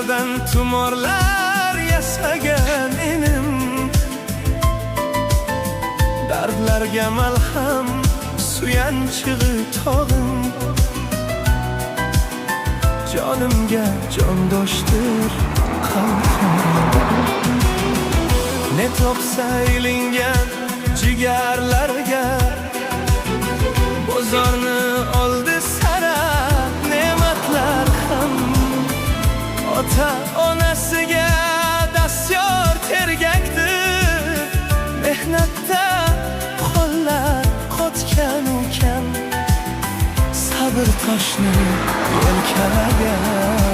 Yillardan tumorlar yasagan enim, dardlarga malham suyanchig'i tog'im, jonimga jondoshdir qalbim. Ne topsa ilingan jigarlarga, bozorni oldi sara ne'matlar ham. Ota onasiga dastyor tergakdir, mehnatda qo'llar qotgan ekan, sabr toshni yelkalagan.